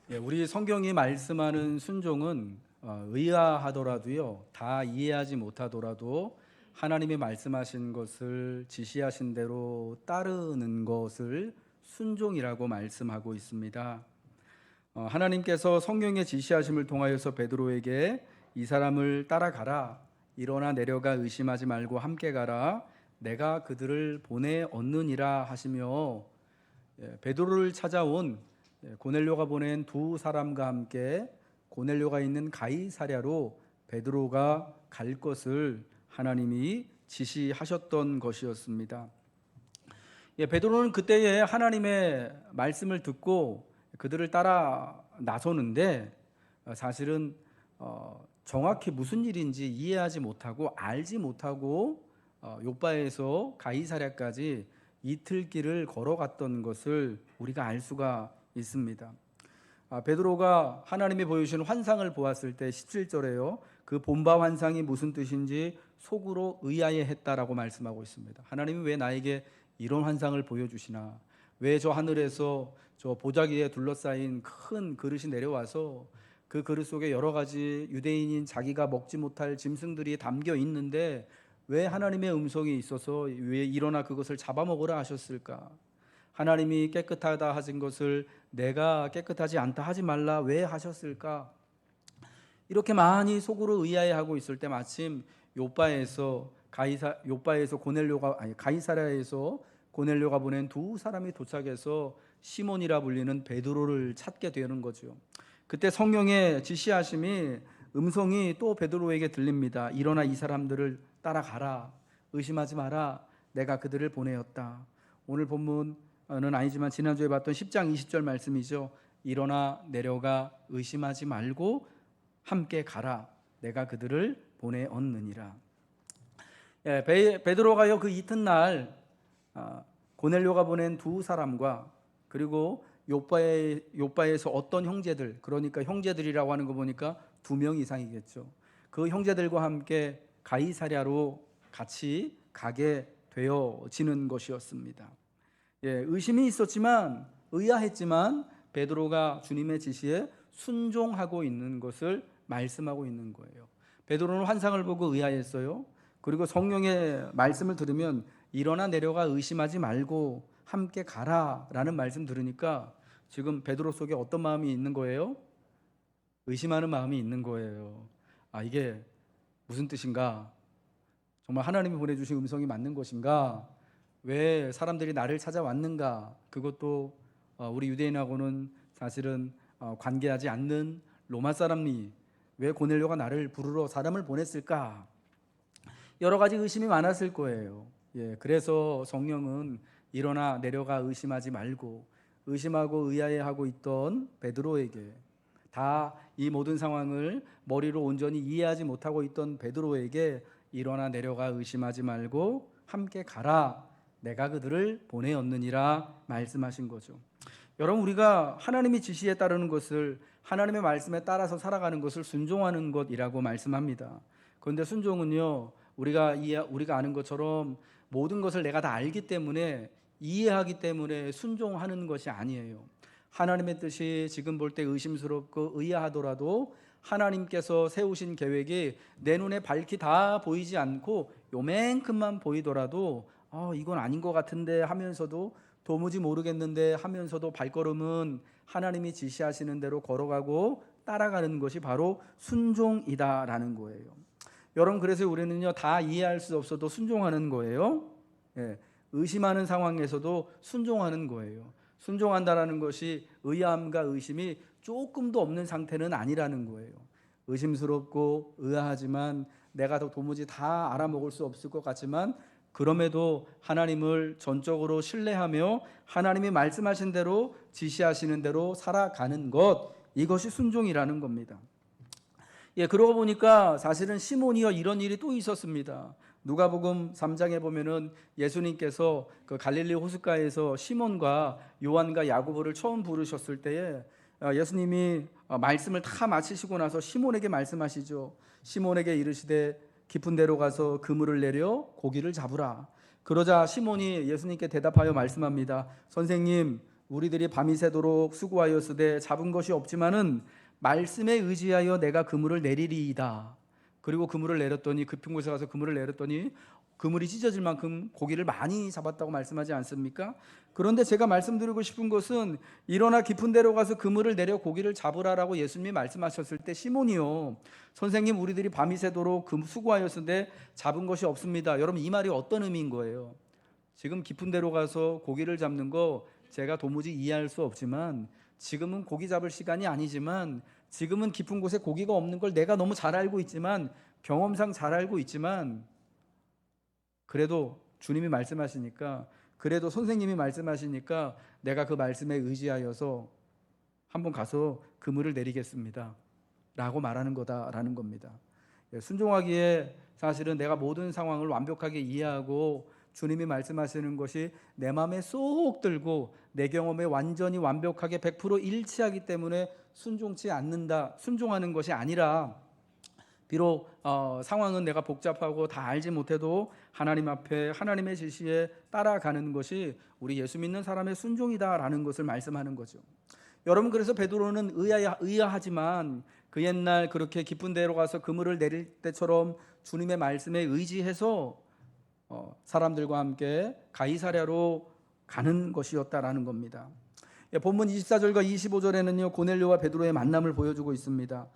우리 성경이 말씀하는 순종은 의아하더라도요, 다 이해하지 못하더라도 하나님이 말씀하신 것을 지시하신 대로 따르는 것을 순종이라고 말씀하고 있습니다. 하나님께서 성경의 지시하심을 통하여서 베드로에게 이 사람을 따라가라, 일어나 내려가 의심하지 말고 함께 가라, 내가 그들을 보내 얻느니라 하시며 베드로를 찾아온 고넬료가 보낸 두 사람과 함께 고넬료가 있는 가이사랴로 베드로가 갈 것을 하나님이 지시하셨던 것이었습니다. 베드로는 그때에 하나님의 말씀을 듣고 그들을 따라 나서는데 사실은 정확히 무슨 일인지 이해하지 못하고 알지 못하고 요바에서 가이사랴까지 이틀 길을 걸어갔던 것을 우리가 알 수가 있습니다. 베드로가 하나님이 보여주신 환상을 보았을 때 17절에요. 그 본바 환상이 무슨 뜻인지 속으로 의아해했다라고 말씀하고 있습니다. 하나님이 왜 나에게 이런 환상을 보여주시나? 왜 저 하늘에서 저 보자기에 둘러싸인 큰 그릇이 내려와서 그 그릇 속에 여러 가지 유대인인 자기가 먹지 못할 짐승들이 담겨 있는데 왜 하나님의 음성이 있어서 왜 일어나 그것을 잡아먹으라 하셨을까? 하나님이 깨끗하다 하신 것을 내가 깨끗하지 않다 하지 말라 왜 하셨을까? 이렇게 많이 속으로 의아해하고 있을 때 마침 요바에서 가이사랴에서 고넬료가 보낸 두 사람이 도착해서 시몬이라 불리는 베드로를 찾게 되는 거죠. 그때 성령의 지시하심이 음성이 또 베드로에게 들립니다. 일어나 이 사람들을 따라가라. 의심하지 마라. 내가 그들을 보내었다. 오늘 본문은 아니지만 지난주에 봤던 10장 20절 말씀이죠. 일어나 내려가 의심하지 말고 함께 가라. 내가 그들을 보내 얻느니라. 베드로가요 그 이튿날 고넬료가 보낸 두 사람과 그리고 요바에서 어떤 형제들, 그러니까 형제들이라고 하는 거 보니까 2명 이상이겠죠. 그 형제들과 함께 가이사랴로 같이 가게 되어지는 것이었습니다. 의심이 있었지만 의아했지만 베드로가 주님의 지시에 순종하고 있는 것을 말씀하고 있는 거예요. 베드로는 환상을 보고 의아했어요. 그리고 성령의 말씀을 들으면 일어나 내려가 의심하지 말고 함께 가라라는 말씀 들으니까 지금 베드로 속에 어떤 마음이 있는 거예요? 의심하는 마음이 있는 거예요. 이게 무슨 뜻인가? 정말 하나님이 보내주신 음성이 맞는 것인가? 왜 사람들이 나를 찾아왔는가? 그것도 우리 유대인하고는 사실은 관계하지 않는 로마 사람이 왜 고넬료가 나를 부르러 사람을 보냈을까? 여러 가지 의심이 많았을 거예요. 그래서 성령은 일어나 내려가 의심하지 말고 의심하고 의아해하고 있던 베드로에게 다 이 모든 상황을 머리로 온전히 이해하지 못하고 있던 베드로에게 일어나 내려가 의심하지 말고 함께 가라. 내가 그들을 보내었느니라 말씀하신 거죠. 여러분, 우리가 하나님의 지시에 따르는 것을 하나님의 말씀에 따라서 살아가는 것을 순종하는 것이라고 말씀합니다. 그런데 순종은요, 우리가 아는 것처럼 모든 것을 내가 다 알기 때문에 이해하기 때문에 순종하는 것이 아니에요. 하나님의 뜻이 지금 볼 때 의심스럽고 의아하더라도 하나님께서 세우신 계획이 내 눈에 밝히 다 보이지 않고 요만큼만 보이더라도 이건 아닌 것 같은데 하면서도 도무지 모르겠는데 하면서도 발걸음은 하나님이 지시하시는 대로 걸어가고 따라가는 것이 바로 순종이다라는 거예요. 여러분, 그래서 우리는요 다 이해할 수 없어도 순종하는 거예요. 의심하는 상황에서도 순종하는 거예요. 순종한다라는 것이 의아함과 의심이 조금도 없는 상태는 아니라는 거예요. 의심스럽고 의아하지만 내가 도무지 다 알아먹을 수 없을 것 같지만 그럼에도 하나님을 전적으로 신뢰하며 하나님이 말씀하신 대로 지시하시는 대로 살아가는 것, 이것이 순종이라는 겁니다. 그러고 보니까 사실은 시몬이요 이런 일이 또 있었습니다. 누가복음 3장에 보면은 예수님께서 그 갈릴리 호숫가에서 시몬과 요한과 야고보를 처음 부르셨을 때에 예수님이 말씀을 다 마치시고 나서 시몬에게 말씀하시죠. 시몬에게 이르시되 깊은 데로 가서 그물을 내려 고기를 잡으라. 그러자 시몬이 예수님께 대답하여 말씀합니다. 선생님, 우리들이 밤이 새도록 수고하였으되 잡은 것이 없지만은 말씀에 의지하여 내가 그물을 내리리이다. 그리고 그물을 내렸더니 깊은 곳에 가서 그물을 내렸더니 그물이 찢어질 만큼 고기를 많이 잡았다고 말씀하지 않습니까? 그런데 제가 말씀드리고 싶은 것은 일어나 깊은 데로 가서 그물을 내려 고기를 잡으라라고 예수님이 말씀하셨을 때 시몬이요, 선생님 우리들이 밤이 새도록 수고하였는데 잡은 것이 없습니다. 여러분 이 말이 어떤 의미인 거예요? 지금 깊은 데로 가서 고기를 잡는 거 제가 도무지 이해할 수 없지만, 지금은 고기 잡을 시간이 아니지만, 지금은 깊은 곳에 고기가 없는 걸 내가 너무 잘 알고 있지만, 경험상 잘 알고 있지만, 그래도 주님이 말씀하시니까, 그래도 선생님이 말씀하시니까 내가 그 말씀에 의지하여서 한번 가서 그물을 내리겠습니다 라고 말하는 거다라는 겁니다. 순종하기에 사실은 내가 모든 상황을 완벽하게 이해하고 주님이 말씀하시는 것이 내 마음에 쏙 들고 내 경험에 완전히 완벽하게 100% 일치하기 때문에 순종치 않는다, 순종하는 것이 아니라, 비록 상황은 내가 복잡하고 다 알지 못해도 하나님 앞에 하나님의 지시에 따라가는 것이 우리 예수 믿는 사람의 순종이다라는 것을 말씀하는 거죠. 여러분, 그래서 베드로는 의아하지만 그 옛날 그렇게 깊은 데로 가서 그물을 내릴 때처럼 주님의 말씀에 의지해서 사람들과 함께 가이사랴로 가는 것이었다라는 겁니다. 본문 24절과 25절에는요 고넬료와 베드로의 만남을 보여주고 있습니다.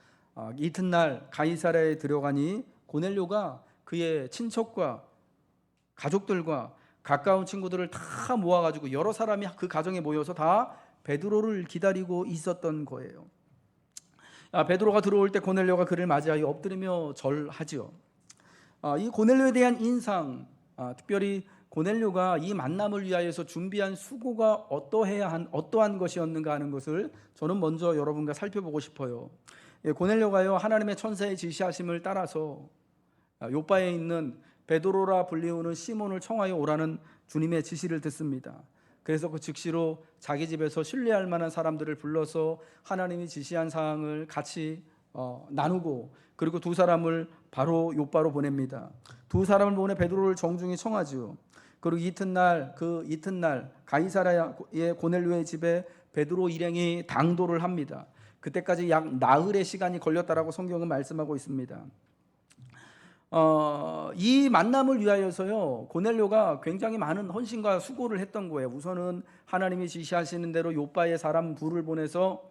이튿날 가이사랴에 들어가니 고넬료가 그의 친척과 가족들과 가까운 친구들을 다 모아가지고 여러 사람이 그 가정에 모여서 다 베드로를 기다리고 있었던 거예요. 베드로가 들어올 때 고넬료가 그를 맞이하여 엎드리며 절하지요. 이 고넬료에 대한 인상, 특별히 고넬료가 이 만남을 위하여서 준비한 수고가 어떠한 것이었는가 하는 것을 저는 먼저 여러분과 살펴보고 싶어요. 고넬료가요 하나님의 천사의 지시하심을 따라서 요바에 있는 베드로라 불리우는 시몬을 청하여 오라는 주님의 지시를 듣습니다. 그래서 그 즉시로 자기 집에서 신뢰할 만한 사람들을 불러서 하나님이 지시한 사항을 같이 나누고, 그리고 두 사람을 바로 요바로 보냅니다. 두 사람을 보내 베드로를 정중히 청하지요. 그리고 이튿날 가이사랴의 고넬료의 집에 베드로 일행이 당도를 합니다. 그때까지 약 나흘의 시간이 걸렸다라고 성경은 말씀하고 있습니다. 이 만남을 위하여서요 고넬료가 굉장히 많은 헌신과 수고를 했던 거예요. 우선은 하나님이 지시하시는 대로 요바의 사람 둘을 보내서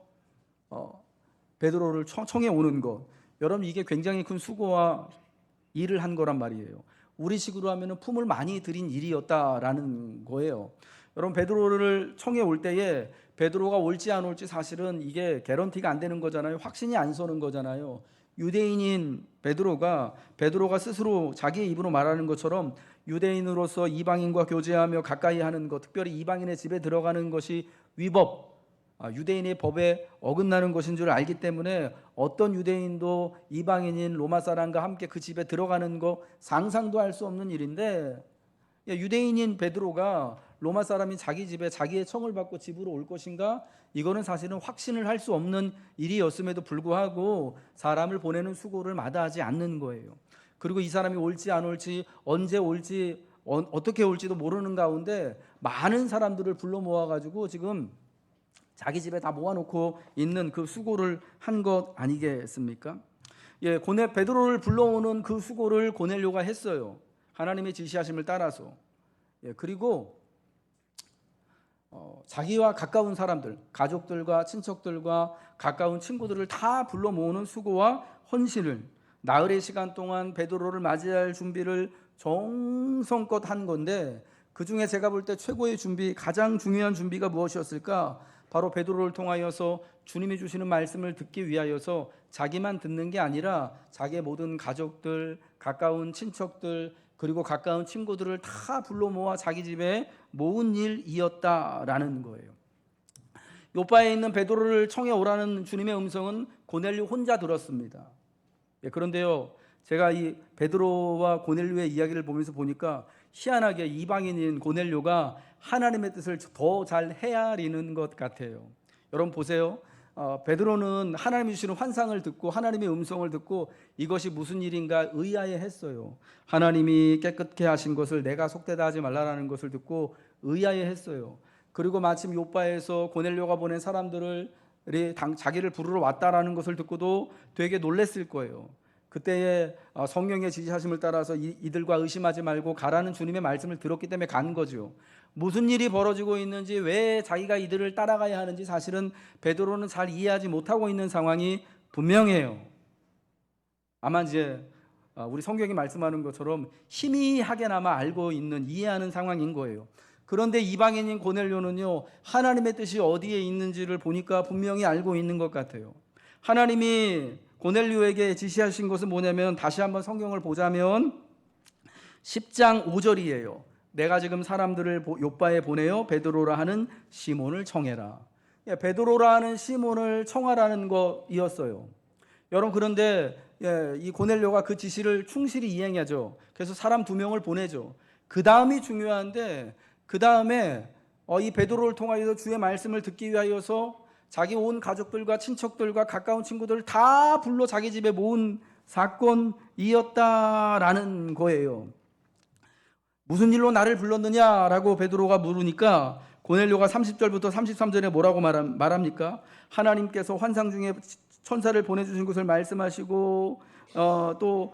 베드로를 청해 오는 것, 여러분 이게 굉장히 큰 수고와 일을 한 거란 말이에요. 우리식으로 하면 품을 많이 들인 일이었다라는 거예요. 여러분 베드로를 청해 올 때에 베드로가 올지 안 올지 사실은 이게 개런티가 안 되는 거잖아요. 확신이 안 서는 거잖아요. 유대인인 베드로가 스스로 자기의 입으로 말하는 것처럼 유대인으로서 이방인과 교제하며 가까이 하는 것, 특별히 이방인의 집에 들어가는 것이 위법, 유대인의 법에 어긋나는 것인 줄 알기 때문에 어떤 유대인도 이방인인 로마 사람과 함께 그 집에 들어가는 거 상상도 할 수 없는 일인데, 유대인인 베드로가 로마 사람이 자기 집에 자기의 청을 받고 집으로 올 것인가? 이거는 사실은 확신을 할 수 없는 일이었음에도 불구하고 사람을 보내는 수고를 마다하지 않는 거예요. 그리고 이 사람이 올지 안 올지, 언제 올지, 어떻게 올지도 모르는 가운데 많은 사람들을 불러 모아가지고 지금 자기 집에 다 모아놓고 있는 그 수고를 한 것 아니겠습니까? 베드로를 불러오는 그 수고를 고넬료가 했어요. 하나님의 지시하심을 따라서. 그리고 자기와 가까운 사람들, 가족들과 친척들과 가까운 친구들을 다 불러 모으는 수고와 헌신을, 나흘의 시간 동안 베드로를 맞이할 준비를 정성껏 한 건데, 그 중에 제가 볼 때 최고의 준비, 가장 중요한 준비가 무엇이었을까? 바로 베드로를 통하여서 주님이 주시는 말씀을 듣기 위하여서 자기만 듣는 게 아니라 자기의 모든 가족들, 가까운 친척들, 그리고 가까운 친구들을 다 불러 모아 자기 집에 모은 일이었다라는 거예요. 요바에 있는 베드로를 청해 오라는 주님의 음성은 고넬료 혼자 들었습니다. 그런데요, 제가 이 베드로와 고넬료의 이야기를 보면서 보니까 희한하게 이방인인 고넬료가 하나님의 뜻을 더 잘 헤아리는 것 같아요. 여러분 보세요. 베드로는 하나님이 주시는 환상을 듣고 하나님의 음성을 듣고 이것이 무슨 일인가 의아해했어요. 하나님이 깨끗게 하신 것을 내가 속되다 하지 말라라는 것을 듣고 의아해했어요. 그리고 마침 요바에서 고넬료가 보낸 사람들을 자기를 부르러 왔다라는 것을 듣고도 되게 놀랬을 거예요. 그때에 성령의 지시하심을 따라서 이들과 의심하지 말고 가라는 주님의 말씀을 들었기 때문에 간 거죠. 무슨 일이 벌어지고 있는지, 왜 자기가 이들을 따라가야 하는지 사실은 베드로는 잘 이해하지 못하고 있는 상황이 분명해요. 아마 이제 우리 성경이 말씀하는 것처럼 희미하게나마 알고 있는, 이해하는 상황인 거예요. 그런데 이방인인 고넬료는요, 하나님의 뜻이 어디에 있는지를 보니까 분명히 알고 있는 것 같아요. 하나님이 고넬료에게 지시하신 것은 뭐냐면, 다시 한번 성경을 보자면 10장 5절이에요. 내가 지금 사람들을 요바에 보내어 베드로라 하는 시몬을 청해라. 베드로라 하는 시몬을 청하라는 거이었어요. 여러분, 그런데 이 고넬료가 그 지시를 충실히 이행하죠. 그래서 사람 2명을 보내죠. 그 다음이 중요한데, 그 다음에 이 베드로를 통하여서 주의 말씀을 듣기 위하여서 자기 온 가족들과 친척들과 가까운 친구들을 다 불러 자기 집에 모은 사건이었다라는 거예요. 무슨 일로 나를 불렀느냐라고 베드로가 물으니까 고넬료가 30절부터 33절에 뭐라고 말합니까? 하나님께서 환상 중에 천사를 보내주신 것을 말씀하시고 또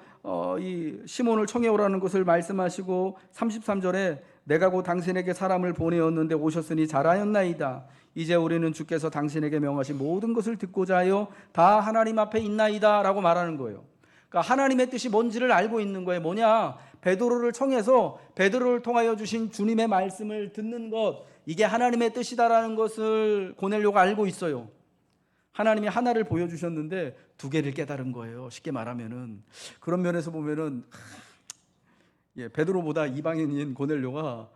이 시몬을 청해오라는 것을 말씀하시고 33절에 내가 곧 당신에게 사람을 보내었는데 오셨으니 잘하였나이다. 이제 우리는 주께서 당신에게 명하신 모든 것을 듣고자 하여 다 하나님 앞에 있나이다 라고 말하는 거예요. 그러니까 하나님의 뜻이 뭔지를 알고 있는 거예요. 뭐냐? 베드로를 청해서 베드로를 통하여 주신 주님의 말씀을 듣는 것, 이게 하나님의 뜻이다라는 것을 고넬료가 알고 있어요. 하나님이 하나를 보여주셨는데 2개를 깨달은 거예요. 쉽게 말하면은. 그런 면에서 보면은 베드로보다 이방인인 고넬료가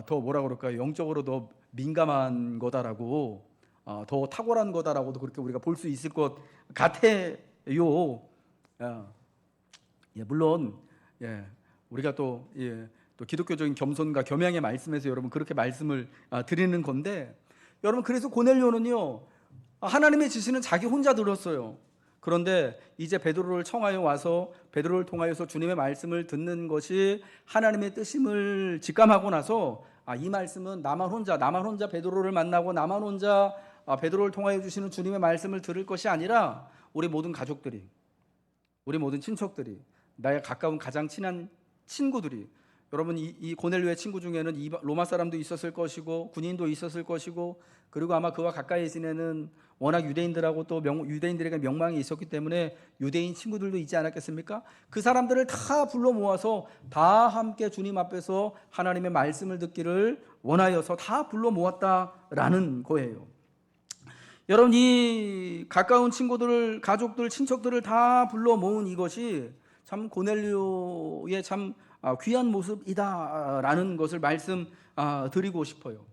더 뭐라 그럴까요? 영적으로 더 민감한 거다라고, 더 탁월한 거다라고도 그렇게 우리가 볼 수 있을 것 같아요. 물론 우리가 또 기독교적인 겸손과 겸양의 말씀에서 여러분 그렇게 말씀을 드리는 건데, 여러분 그래서 고넬료는요, 하나님의 지시는 자기 혼자 들었어요. 그런데 이제 베드로를 청하여 와서 베드로를 통하여서 주님의 말씀을 듣는 것이 하나님의 뜻임을 직감하고 나서 이 말씀은 나만 혼자 베드로를 만나고 나만 혼자 베드로를 통하여 주시는 주님의 말씀을 들을 것이 아니라 우리 모든 가족들이, 우리 모든 친척들이, 나의 가까운 가장 친한 친구들이, 여러분 이 고넬료의 친구 중에는 로마 사람도 있었을 것이고 군인도 있었을 것이고, 그리고 아마 그와 가까이 지내는 워낙 유대인들하고 또 유대인들에게 명망이 있었기 때문에 유대인 친구들도 있지 않았겠습니까? 그 사람들을 다 불러 모아서 다 함께 주님 앞에서 하나님의 말씀을 듣기를 원하여서 다 불러 모았다라는 거예요. 여러분, 이 가까운 친구들을, 가족들, 친척들을 다 불러 모은 이것이 참 고넬료의 참 귀한 모습이다라는 것을 말씀드리고 싶어요.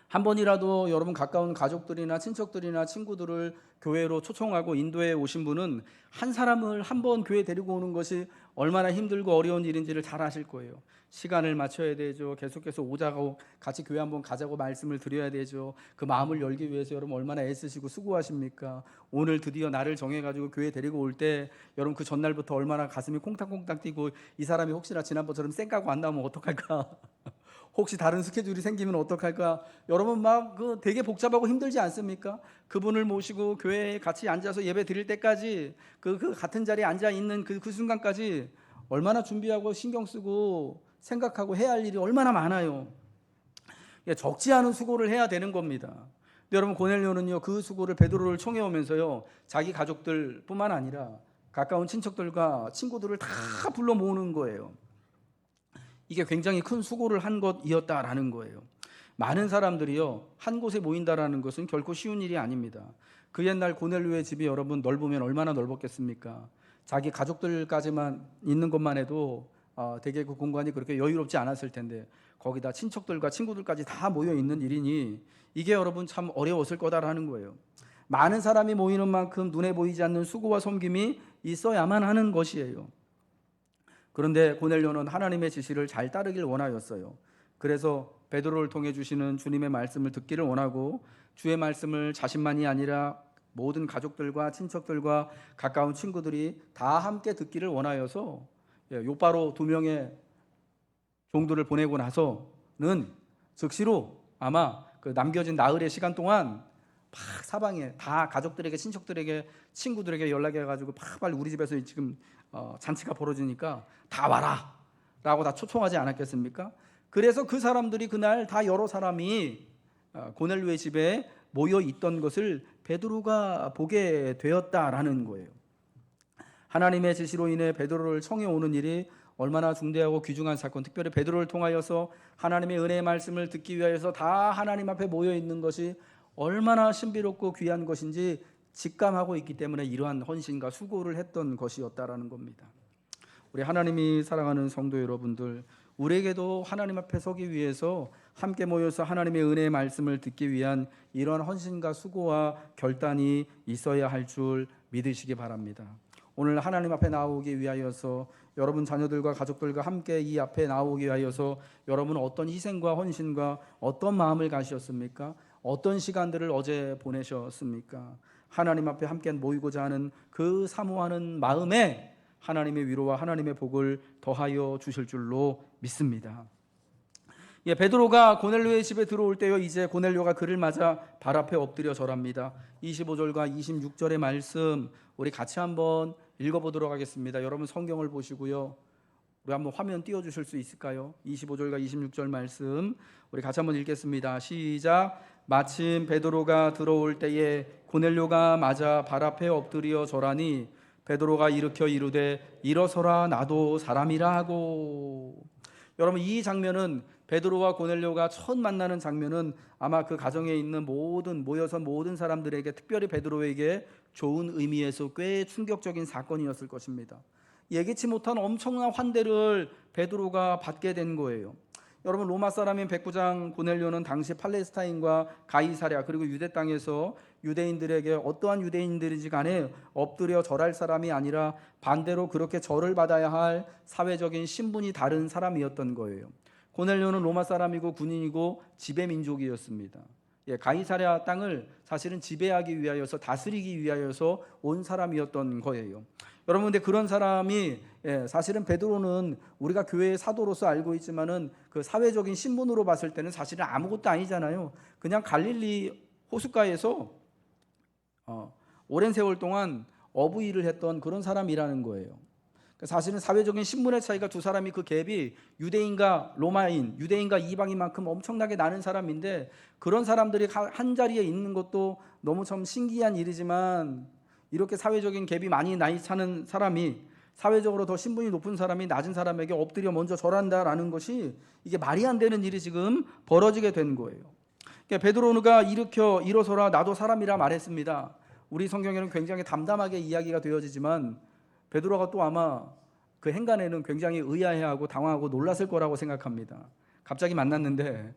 한 번이라도 여러분 가까운 가족들이나 친척들이나 친구들을 교회로 초청하고 인도에 오신 분은 한 사람을 한 번 교회 데리고 오는 것이 얼마나 힘들고 어려운 일인지를 잘 아실 거예요. 시간을 맞춰야 되죠. 계속해서 오자고, 같이 교회 한번 가자고 말씀을 드려야 되죠. 그 마음을 열기 위해서 여러분 얼마나 애쓰시고 수고하십니까? 오늘 드디어 날을 정해가지고 교회 데리고 올 때 여러분 그 전날부터 얼마나 가슴이 콩닥콩닥 뛰고, 이 사람이 혹시나 지난번처럼 쌩까고 안 나오면 어떡할까? 혹시 다른 스케줄이 생기면 어떡할까? 여러분 막 되게 복잡하고 힘들지 않습니까? 그분을 모시고 교회에 같이 앉아서 예배 드릴 때까지 그 같은 자리에 앉아 있는 그 순간까지 얼마나 준비하고 신경 쓰고 생각하고 해야 할 일이 얼마나 많아요. 적지 않은 수고를 해야 되는 겁니다. 근데 여러분 고넬료는요, 그 수고를 베드로를 청해 오면서요, 자기 가족들뿐만 아니라 가까운 친척들과 친구들을 다 불러 모으는 거예요. 이게 굉장히 큰 수고를 한 것이었다라는 거예요. 많은 사람들이요, 한 곳에 모인다라는 것은 결코 쉬운 일이 아닙니다. 그 옛날 고넬료의 집이 여러분 넓으면 얼마나 넓었겠습니까? 자기 가족들까지만 있는 것만 해도 되게 그 공간이 그렇게 여유롭지 않았을 텐데, 거기다 친척들과 친구들까지 다 모여 있는 일이니 이게 여러분 참 어려웠을 거다라는 거예요. 많은 사람이 모이는 만큼 눈에 보이지 않는 수고와 섬김이 있어야만 하는 것이에요. 그런데 고넬료는 하나님의 지시를 잘 따르길 원하였어요. 그래서 베드로를 통해 주시는 주님의 말씀을 듣기를 원하고, 주의 말씀을 자신만이 아니라 모든 가족들과 친척들과 가까운 친구들이 다 함께 듣기를 원하여서 요바로 2명의 종들을 보내고 나서는 즉시로 아마 그 남겨진 나흘의 시간 동안 막 사방에 다 가족들에게, 친척들에게, 친구들에게 연락해가지고 빨리 우리 집에서 지금 잔치가 벌어지니까 다 와라 라고 다 초청하지 않았겠습니까? 그래서 그 사람들이 그날 다 여러 사람이 고넬료의 집에 모여 있던 것을 베드로가 보게 되었다라는 거예요. 하나님의 지시로 인해 베드로를 청해 오는 일이 얼마나 중대하고 귀중한 사건, 특별히 베드로를 통하여서 하나님의 은혜의 말씀을 듣기 위하여서 다 하나님 앞에 모여 있는 것이 얼마나 신비롭고 귀한 것인지 직감하고 있기 때문에 이러한 헌신과 수고를 했던 것이었다라는 겁니다. 우리 하나님이 사랑하는 성도 여러분들, 우리에게도 하나님 앞에 서기 위해서 함께 모여서 하나님의 은혜의 말씀을 듣기 위한 이런 헌신과 수고와 결단이 있어야 할 줄 믿으시기 바랍니다. 오늘 하나님 앞에 나오기 위하여서 여러분 자녀들과 가족들과 함께 이 앞에 나오기 위하여서 여러분 어떤 희생과 헌신과 어떤 마음을 가지셨습니까? 어떤 시간들을 어제 보내셨습니까? 하나님 앞에 함께 모이고자 하는 그 사모하는 마음에 하나님의 위로와 하나님의 복을 더하여 주실 줄로 믿습니다. 베드로가 고넬료의 집에 들어올 때요, 이제 고넬료가 그를 맞아 발 앞에 엎드려 절합니다. 25절과 26절의 말씀 우리 같이 한번 읽어보도록 하겠습니다. 여러분 성경을 보시고요, 우리 한번 화면 띄워주실 수 있을까요? 25절과 26절 말씀 우리 같이 한번 읽겠습니다. 시작. 마침 베드로가 들어올 때에 고넬료가 맞아 발 앞에 엎드려 절하니 베드로가 일으켜 이르되 일어서라, 나도 사람이라 하고. 여러분, 이 장면은 베드로와 고넬료가 처음 만나는 장면은 아마 그 가정에 있는 모여서 모든 사람들에게, 특별히 베드로에게 좋은 의미에서 꽤 충격적인 사건이었을 것입니다. 예기치 못한 엄청난 환대를 베드로가 받게 된 거예요. 여러분, 로마 사람인 백부장 고넬료는 당시 팔레스타인과 가이사랴 그리고 유대 땅에서 유대인들에게, 어떠한 유대인들인지 간에 엎드려 절할 사람이 아니라 반대로 그렇게 절을 받아야 할 사회적인 신분이 다른 사람이었던 거예요. 고넬료는 로마 사람이고 군인이고 지배 민족이었습니다. 가이사랴 땅을 사실은 지배하기 위하여서, 다스리기 위하여서 온 사람이었던 거예요. 여러분, 근데 그런 사람이, 사실은 베드로는 우리가 교회의 사도로서 알고 있지만은 그 사회적인 신분으로 봤을 때는 사실은 아무것도 아니잖아요. 그냥 갈릴리 호숫가에서 오랜 세월 동안 어부일을 했던 그런 사람이라는 거예요. 사실은 사회적인 신분의 차이가, 두 사람이 그 갭이 유대인과 로마인, 유대인과 이방인만큼 엄청나게 나는 사람인데, 그런 사람들이 한 자리에 있는 것도 너무 참 신기한 일이지만, 이렇게 사회적인 갭이 많이 나이 차는 사람이, 사회적으로 더 신분이 높은 사람이 낮은 사람에게 엎드려 먼저 절한다라는 것이, 이게 말이 안 되는 일이 지금 벌어지게 된 거예요. 그러니까 베드로가 일어서라, 나도 사람이라 말했습니다. 우리 성경에는 굉장히 담담하게 이야기가 되어지지만 베드로가 또 아마 그 행간에는 굉장히 의아해하고 당황하고 놀랐을 거라고 생각합니다. 갑자기 만났는데,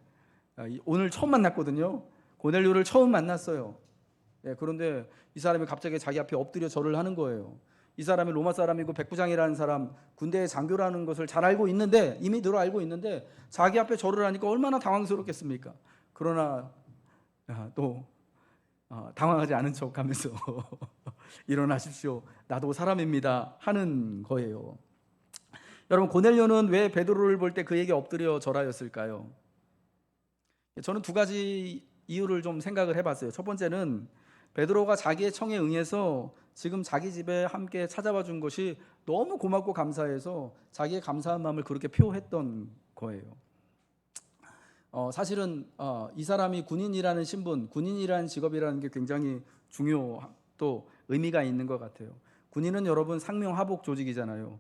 오늘 처음 만났거든요. 고넬료를 처음 만났어요. 그런데 이 사람이 갑자기 자기 앞에 엎드려 절을 하는 거예요. 이 사람이 로마 사람이고 백부장이라는 사람, 군대의 장교라는 것을 잘 알고 있는데, 이미 들어 알고 있는데 자기 앞에 절을 하니까 얼마나 당황스럽겠습니까? 그러나 또 당황하지 않은 척하면서 일어나십시오, 나도 사람입니다 하는 거예요. 여러분, 고넬료는 왜 베드로를 볼 때 그에게 엎드려 절하였을까요? 저는 두 가지 이유를 좀 생각을 해봤어요. 첫 번째는 베드로가 자기의 청에 응해서 지금 자기 집에 함께 찾아와 준 것이 너무 고맙고 감사해서 자기의 감사한 마음을 그렇게 표했던 거예요. 사실은 이 사람이 군인이라는 신분, 군인이라는 직업이라는 게 굉장히 또 의미가 있는 것 같아요. 군인은 여러분 상명하복 조직이잖아요.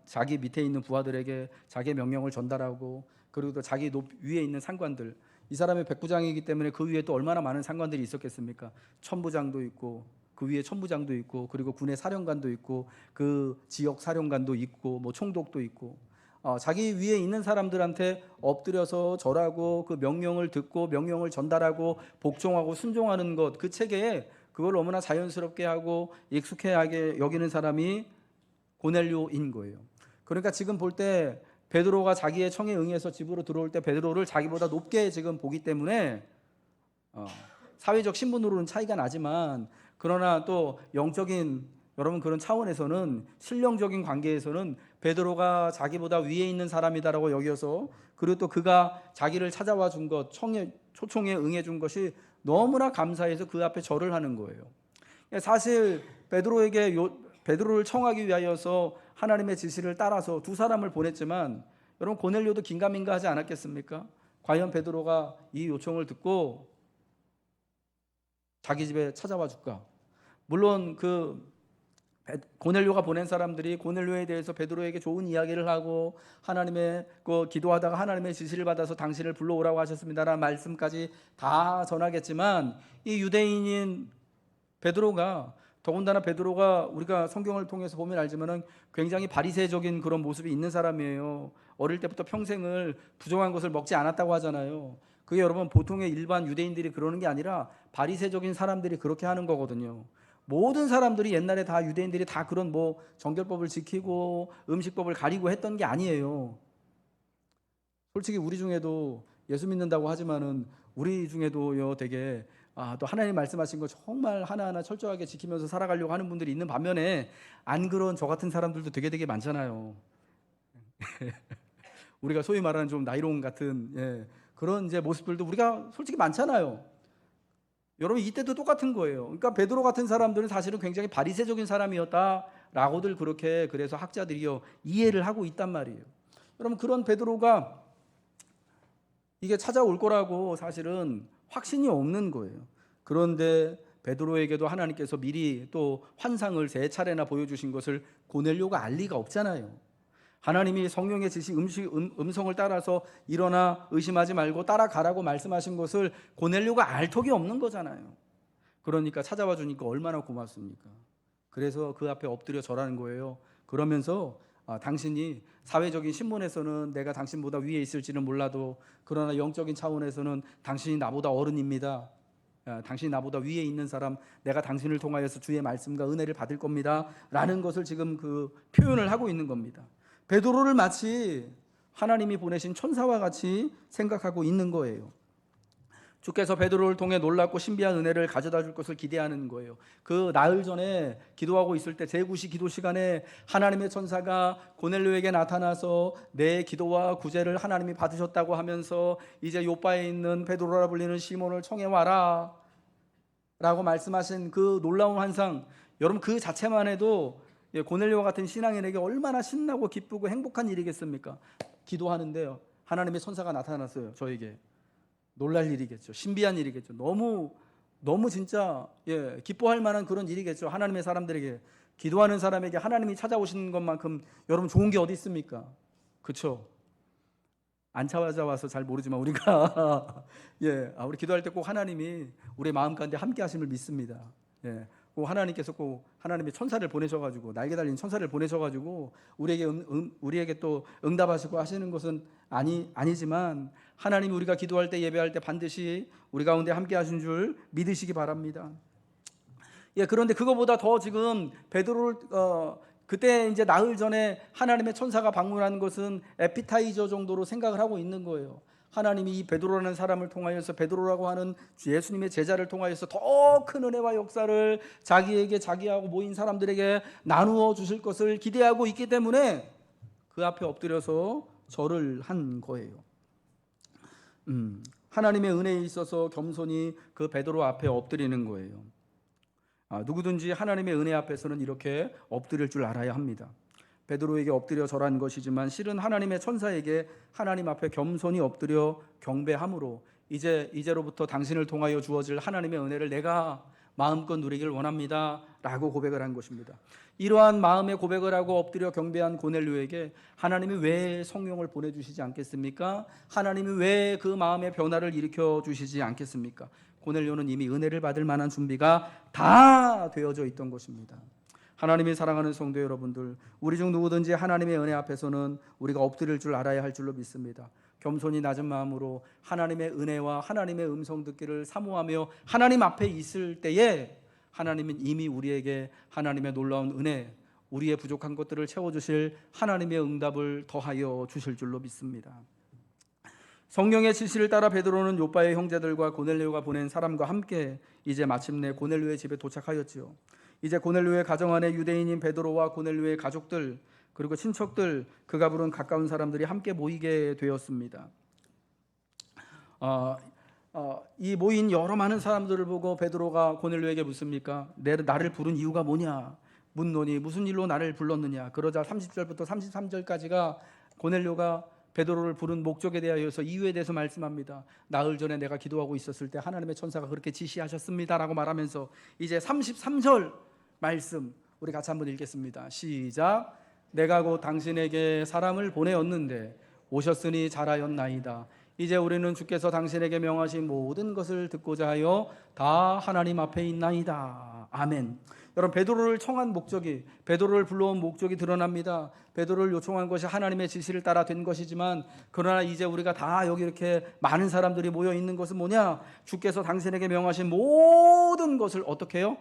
자기 밑에 있는 부하들에게 자기의 명령을 전달하고, 그리고 또 자기 위에 있는 상관들, 이 사람의 백부장이기 때문에 그 위에 또 얼마나 많은 상관들이 있었겠습니까? 천부장도 있고, 그 위에 천부장도 있고, 그리고 군의 사령관도 있고, 그 지역 사령관도 있고, 뭐 총독도 있고, 자기 위에 있는 사람들한테 엎드려서 절하고 그 명령을 듣고 명령을 전달하고 복종하고 순종하는 것, 그 체계에 그걸 너무나 자연스럽게 하고 익숙하게 여기는 사람이 고넬료인 거예요. 그러니까 지금 볼 때 베드로가 자기의 청에 응해서 집으로 들어올 때 베드로를 자기보다 높게 지금 보기 때문에 사회적 신분으로는 차이가 나지만, 그러나 또 영적인, 여러분 그런 차원에서는, 신령적인 관계에서는 베드로가 자기보다 위에 있는 사람이다라고 여겨서, 그리고 또 그가 자기를 찾아와 준 것, 초청에 응해준 것이 너무나 감사해서 그 앞에 절을 하는 거예요. 사실 베드로를 청하기 위하여서 하나님의 지시를 따라서 두 사람을 보냈지만 여러분 고넬료도 긴가민가 하지 않았겠습니까? 과연 베드로가 이 요청을 듣고 자기 집에 찾아와 줄까? 물론 고넬료가 보낸 사람들이 고넬료에 대해서 베드로에게 좋은 이야기를 하고 하나님의 기도하다가 하나님의 지시를 받아서 당신을 불러오라고 하셨습니다라는 말씀까지 다 전하겠지만 이 유대인인 베드로가, 더군다나 베드로가 우리가 성경을 통해서 보면 알지만은 굉장히 바리새적인 그런 모습이 있는 사람이에요. 어릴 때부터 평생을 부정한 것을 먹지 않았다고 하잖아요. 그게 여러분 보통의 일반 유대인들이 그러는 게 아니라 바리새적인 사람들이 그렇게 하는 거거든요. 모든 사람들이 옛날에 다 유대인들이 다 그런 정결법을 지키고 음식법을 가리고 했던 게 아니에요. 솔직히 우리 중에도 예수 믿는다고 하지만은 우리 중에도요 되게 또 하나님 말씀하신 거 정말 하나하나 철저하게 지키면서 살아가려고 하는 분들이 있는 반면에 안 그런 저 같은 사람들도 되게 많잖아요. 우리가 소위 말하는 좀 나이롱 같은 그런 이제 모습들도 우리가 솔직히 많잖아요. 여러분 이때도 똑같은 거예요. 그러니까 베드로 같은 사람들은 사실은 굉장히 바리새적인 사람이었다라고들 그래서 학자들이요 이해를 하고 있단 말이에요. 여러분 그런 베드로가 이게 찾아올 거라고 사실은 확신이 없는 거예요. 그런데 베드로에게도 하나님께서 미리 또 환상을 3차례나 보여주신 것을 고넬료가 알 리가 없잖아요. 하나님이 성령의 지시 음성을 따라서 일어나 의심하지 말고 따라가라고 말씀하신 것을 고넬료가 알 턱이 없는 거잖아요. 그러니까 찾아와 주니까 얼마나 고맙습니까? 그래서 그 앞에 엎드려 절하는 거예요. 그러면서 당신이 사회적인 신문에서는 내가 당신보다 위에 있을지는 몰라도 그러나 영적인 차원에서는 당신이 나보다 어른입니다. 당신이 나보다 위에 있는 사람, 내가 당신을 통하여서 주의 말씀과 은혜를 받을 겁니다 라는 것을 지금 표현을 하고 있는 겁니다. 베드로를 마치 하나님이 보내신 천사와 같이 생각하고 있는 거예요. 주께서 베드로를 통해 놀랍고 신비한 은혜를 가져다 줄 것을 기대하는 거예요. 나흘 전에 기도하고 있을 때 제9시 기도 시간에 하나님의 천사가 고넬료에게 나타나서 내 기도와 구제를 하나님이 받으셨다고 하면서 이제 요바에 있는 베드로라 불리는 시몬을 청해 와라 라고 말씀하신 그 놀라운 환상, 여러분 그 자체만 해도 고넬료 같은 신앙인에게 얼마나 신나고 기쁘고 행복한 일이겠습니까? 기도하는데요 하나님의 천사가 나타났어요. 저에게 놀랄 일이겠죠. 신비한 일이겠죠. 너무 진짜 기뻐할 만한 그런 일이겠죠. 하나님의 사람들에게, 기도하는 사람에게 하나님이 찾아오시는 것만큼 여러분 좋은 게 어디 있습니까? 그렇죠? 안 찾아와서 잘 모르지만 우리가 우리 기도할 때 꼭 하나님이 우리의 마음 가운데 함께 하심을 믿습니다. 꼭 하나님께서 꼭 하나님의 천사를 보내셔가지고, 날개 달린 천사를 보내셔가지고 우리에게 또 응답하시고 하시는 것은 아니지만 하나님이 우리가 기도할 때 예배할 때 반드시 우리 가운데 함께 하신 줄 믿으시기 바랍니다. 그런데 그거보다 더 지금 베드로를 그때 이제 나흘 전에 하나님의 천사가 방문한 것은 에피타이저 정도로 생각을 하고 있는 거예요. 하나님이 이 베드로라는 사람을 통하여서, 베드로라고 하는 예수님의 제자를 통하여서 더 큰 은혜와 역사를 자기하고 모인 사람들에게 나누어 주실 것을 기대하고 있기 때문에 그 앞에 엎드려서 절을 한 거예요. 하나님의 은혜에 있어서 겸손히 그 베드로 앞에 엎드리는 거예요. 누구든지 하나님의 은혜 앞에서는 이렇게 엎드릴 줄 알아야 합니다. 베드로에게 엎드려 절한 것이지만 실은 하나님의 천사에게 하나님 앞에 겸손히 엎드려 경배함으로 이제로부터 당신을 통하여 주어질 하나님의 은혜를 내가 마음껏 누리길 원합니다 라고 고백을 한 것입니다. 이러한 마음의 고백을 하고 엎드려 경배한 고넬료에게 하나님이 왜 성령을 보내주시지 않겠습니까? 하나님이 왜 그 마음의 변화를 일으켜 주시지 않겠습니까? 고넬료는 이미 은혜를 받을 만한 준비가 다 되어져 있던 것입니다. 하나님이 사랑하는 성도 여러분들, 우리 중 누구든지 하나님의 은혜 앞에서는 우리가 엎드릴 줄 알아야 할 줄로 믿습니다. 겸손히 낮은 마음으로 하나님의 은혜와 하나님의 음성 듣기를 사모하며 하나님 앞에 있을 때에 하나님은 이미 우리에게 하나님의 놀라운 은혜, 우리의 부족한 것들을 채워주실 하나님의 응답을 더하여 주실 줄로 믿습니다. 성령의 지시를 따라 베드로는 요바의 형제들과 고넬료가 보낸 사람과 함께 이제 마침내 고넬료의 집에 도착하였지요. 이제 고넬료의 가정 안에 유대인인 베드로와 고넬료의 가족들, 그리고 친척들, 그가 부른 가까운 사람들이 함께 모이게 되었습니다. 이 모인 여러 많은 사람들을 보고 베드로가 고넬료에게 묻습니까? 나를 부른 이유가 뭐냐? 묻노니 무슨 일로 나를 불렀느냐? 그러자 30절부터 33절까지가 고넬료가 베드로를 부른 목적에 대하여서 이유에 대해서 말씀합니다. 나흘 전에 내가 기도하고 있었을 때 하나님의 천사가 그렇게 지시하셨습니다라고 말하면서 이제 33절 말씀 우리 같이 한번 읽겠습니다. 시작. 내가 곧 당신에게 사람을 보내었는데 오셨으니 잘하였나이다. 이제 우리는 주께서 당신에게 명하신 모든 것을 듣고자 하여 다 하나님 앞에 있나이다. 아멘. 여러분, 베드로를 청한 목적이, 베드로를 불러온 목적이 드러납니다. 베드로를 요청한 것이 하나님의 지시를 따라 된 것이지만, 그러나 이제 우리가 다 여기 이렇게 많은 사람들이 모여 있는 것은 뭐냐? 주께서 당신에게 명하신 모든 것을 어떻게 해요?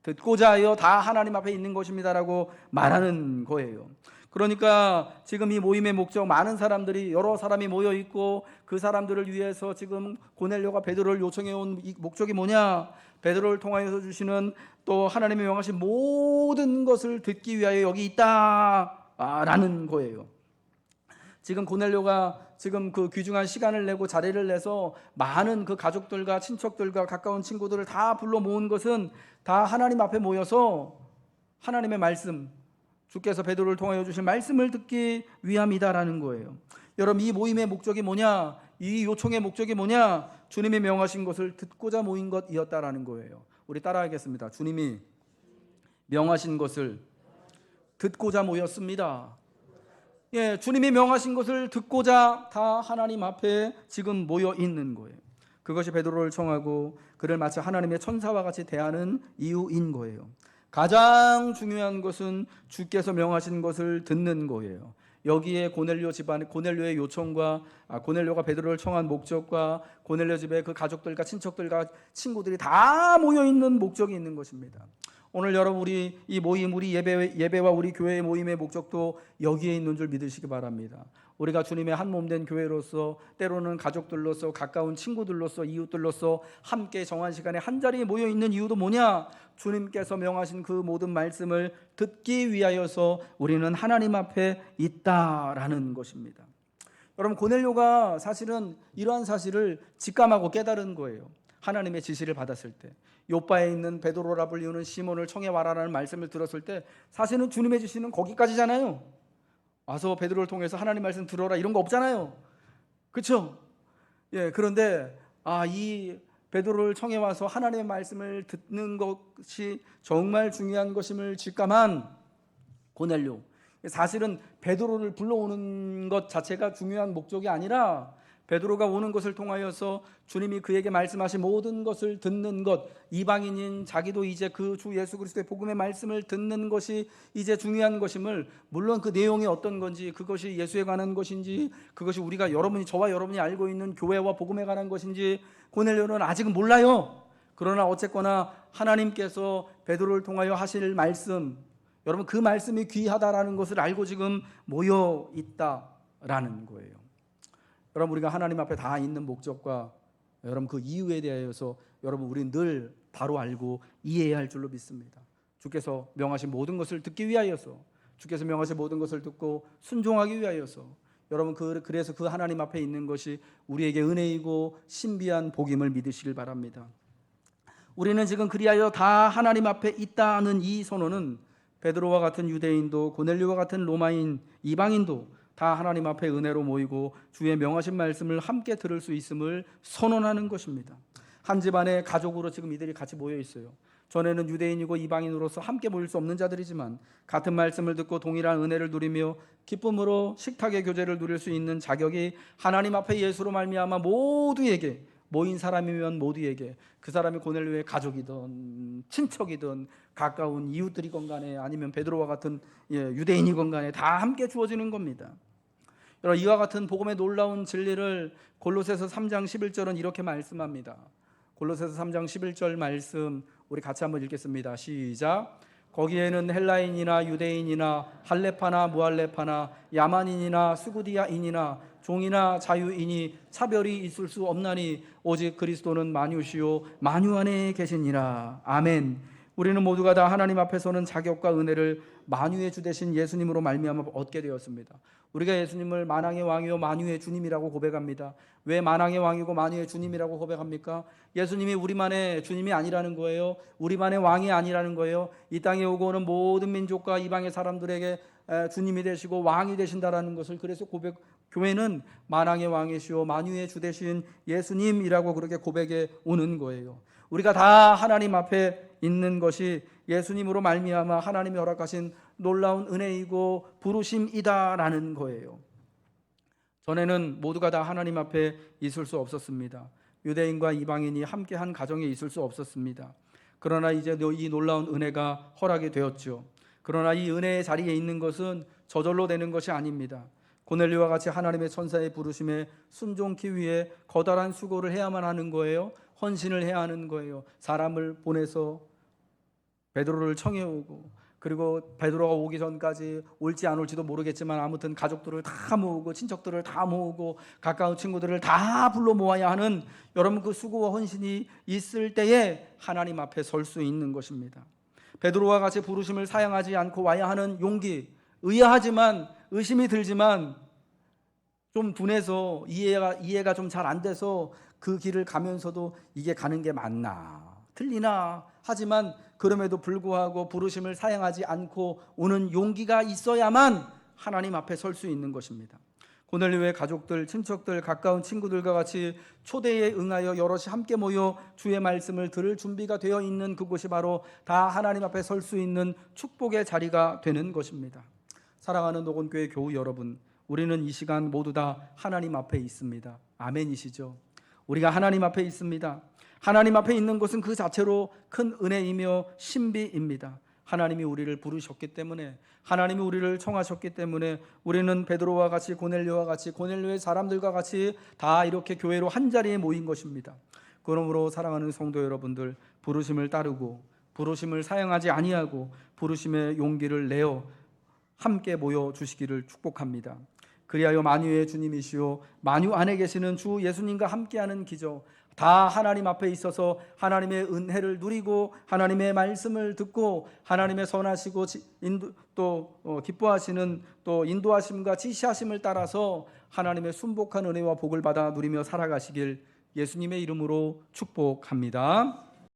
듣고자 하여 다 하나님 앞에 있는 것입니다라고 말하는 거예요. 그러니까 지금 이 모임의 목적, 많은 사람들이, 여러 사람이 모여 있고 그 사람들을 위해서 지금 고넬료가 베드로를 요청해 온 이 목적이 뭐냐? 베드로를 통하여서 주시는 또 하나님의 명하신 모든 것을 듣기 위하여 여기 있다라는 거예요. 지금 고넬료가 지금 그 귀중한 시간을 내고 자리를 내서 많은 그 가족들과 친척들과 가까운 친구들을 다 불러 모은 것은 다 하나님 앞에 모여서 하나님의 말씀, 주께서 베드로를 통하여 주신 말씀을 듣기 위함이다라는 거예요. 여러분, 이 모임의 목적이 뭐냐? 이 요청의 목적이 뭐냐? 주님이 명하신 것을 듣고자 모인 것이었다라는 거예요. 우리 따라하겠습니다. 주님이 명하신 것을 듣고자 모였습니다. 예, 주님이 명하신 것을 듣고자 다 하나님 앞에 지금 모여 있는 거예요. 그것이 베드로를 청하고 그를 마치 하나님의 천사와 같이 대하는 이유인 거예요. 가장 중요한 것은 주께서 명하신 것을 듣는 거예요. 여기에 고넬료 집안, 고넬료의 요청과 고넬료가 베드로를 청한 목적과 고넬료 집의 그 가족들과 친척들과 친구들이 다 모여 있는 목적이 있는 것입니다. 오늘 여러분, 우리 이 모임, 우리 예배와 우리 교회의 모임의 목적도 여기에 있는 줄 믿으시기 바랍니다. 우리가 주님의 한 몸 된 교회로서, 때로는 가족들로서, 가까운 친구들로서, 이웃들로서 함께 정한 시간에 한자리에 모여 있는 이유도 뭐냐? 주님께서 명하신 그 모든 말씀을 듣기 위하여서 우리는 하나님 앞에 있다라는 것입니다. 여러분, 고넬료가 사실은 이러한 사실을 직감하고 깨달은 거예요. 하나님의 지시를 받았을 때, 요바에 있는 베드로라 불리우는 시몬을 청해 와라라는 말씀을 들었을 때, 사실은 주님의 지시는 거기까지잖아요. 와서 베드로를 통해서 하나님 말씀 들어라 이런 거 없잖아요. 그렇죠? 예, 그런데 이 베드로를 청해 와서 하나님의 말씀을 듣는 것이 정말 중요한 것임을 직감한 고넬료. 사실은 베드로를 불러오는 것 자체가 중요한 목적이 아니라 베드로가 오는 것을 통하여서 주님이 그에게 말씀하신 모든 것을 듣는 것, 이방인인 자기도 이제 그 주 예수 그리스도의 복음의 말씀을 듣는 것이 이제 중요한 것임을, 물론 그 내용이 어떤 건지, 그것이 예수에 관한 것인지, 그것이 우리가 저와 여러분이 알고 있는 교회와 복음에 관한 것인지 고넬료는 아직은 몰라요. 그러나 어쨌거나 하나님께서 베드로를 통하여 하실 말씀, 여러분 그 말씀이 귀하다라는 것을 알고 지금 모여 있다라는 거예요. 여러분, 우리가 하나님 앞에 다 있는 목적과 여러분 그 이유에 대하여서 여러분 우리는 늘 바로 알고 이해해야 할 줄로 믿습니다. 주께서 명하신 모든 것을 듣기 위하여서, 주께서 명하신 모든 것을 듣고 순종하기 위하여서, 여러분 그래서 그 하나님 앞에 있는 것이 우리에게 은혜이고 신비한 복임을 믿으시길 바랍니다. 우리는 지금 그리하여 다 하나님 앞에 있다는 이 선언은 베드로와 같은 유대인도 고넬료와 같은 로마인 이방인도 다 하나님 앞에 은혜로 모이고 주의 명하신 말씀을 함께 들을 수 있음을 선언하는 것입니다. 한 집안의 가족으로 지금 이들이 같이 모여 있어요. 전에는 유대인이고 이방인으로서 함께 모일 수 없는 자들이지만 같은 말씀을 듣고 동일한 은혜를 누리며 기쁨으로 식탁의 교제를 누릴 수 있는 자격이 하나님 앞에 예수로 말미암아 모두에게, 모인 사람이면 모두에게, 그 사람이 고넬료의 가족이든 친척이든 가까운 이웃들이건 간에 아니면 베드로와 같은 유대인이건 간에 다 함께 주어지는 겁니다. 여러분, 이와 같은 복음의 놀라운 진리를 골로새서 3장 11절은 이렇게 말씀합니다. 골로새서 3장 11절 말씀 우리 같이 한번 읽겠습니다. 시작. 거기에는 헬라인이나 유대인이나 할레파나 무할레파나 야만인이나 수구디아인이나 종이나 자유인이 차별이 있을 수 없나니 오직 그리스도는 만유시요 만유 안에 계시니라. 아멘. 우리는 모두가 다 하나님 앞에서는 자격과 은혜를 만유의 주 되신 예수님으로 말미암아 얻게 되었습니다. 우리가 예수님을 만왕의 왕이요 만유의 주님이라고 고백합니다. 왜 만왕의 왕이고 만유의 주님이라고 고백합니까? 예수님이 우리만의 주님이 아니라는 거예요. 우리만의 왕이 아니라는 거예요. 이 땅에 오고 오는 모든 민족과 이방의 사람들에게 주님이 되시고 왕이 되신다라는 것을, 그래서 교회는 만왕의 왕이시오 만유의 주 되신 예수님이라고 그렇게 고백해 오는 거예요. 우리가 다 하나님 앞에 있는 것이 예수님으로 말미암아 하나님이 허락하신 놀라운 은혜이고 부르심이다라는 거예요. 전에는 모두가 다 하나님 앞에 있을 수 없었습니다. 유대인과 이방인이 함께한 가정에 있을 수 없었습니다. 그러나 이제 이 놀라운 은혜가 허락이 되었죠. 그러나 이 은혜의 자리에 있는 것은 저절로 되는 것이 아닙니다. 고넬료와 같이 하나님의 천사의 부르심에 순종케 위해 거다란 수고를 해야만 하는 거예요. 헌신을 해야 하는 거예요. 사람을 보내서 베드로를 청해오고, 그리고 베드로가 오기 전까지 올지 안 올지도 모르겠지만 아무튼 가족들을 다 모으고 친척들을 다 모으고 가까운 친구들을 다 불러 모아야 하는, 여러분 그 수고와 헌신이 있을 때에 하나님 앞에 설 수 있는 것입니다. 베드로와 같이 부르심을 사양하지 않고 와야 하는 용기, 의아하지만 의심이 들지만 좀 둔해서 이해가 좀 잘 안 돼서 그 길을 가면서도 이게 가는 게 맞나 틀리나 하지만 그럼에도 불구하고 부르심을 사양하지 않고 오는 용기가 있어야만 하나님 앞에 설 수 있는 것입니다. 고넬료의 가족들, 친척들, 가까운 친구들과 같이 초대에 응하여 여럿이 함께 모여 주의 말씀을 들을 준비가 되어 있는 그곳이 바로 다 하나님 앞에 설 수 있는 축복의 자리가 되는 것입니다. 사랑하는 녹원교회 교우 여러분, 우리는 이 시간 모두 다 하나님 앞에 있습니다. 아멘이시죠? 우리가 하나님 앞에 있습니다. 하나님 앞에 있는 것은 그 자체로 큰 은혜이며 신비입니다. 하나님이 우리를 부르셨기 때문에, 하나님이 우리를 청하셨기 때문에 우리는 베드로와 같이 고넬료와 같이 고넬료의 사람들과 같이 다 이렇게 교회로 한자리에 모인 것입니다. 그러므로 사랑하는 성도 여러분들, 부르심을 따르고 부르심을 사용하지 아니하고 부르심의 용기를 내어 함께 모여 주시기를 축복합니다. 그리하여 만유의 주님이시오 만유 안에 계시는 주 예수님과 함께하는 기적, 다 하나님 앞에 있어서 하나님의 은혜를 누리고 하나님의 말씀을 듣고 하나님의 선하시고 기뻐하시는 또 인도하심과 지시하심을 따라서 하나님의 순복한 은혜와 복을 받아 누리며 살아가시길 예수님의 이름으로 축복합니다.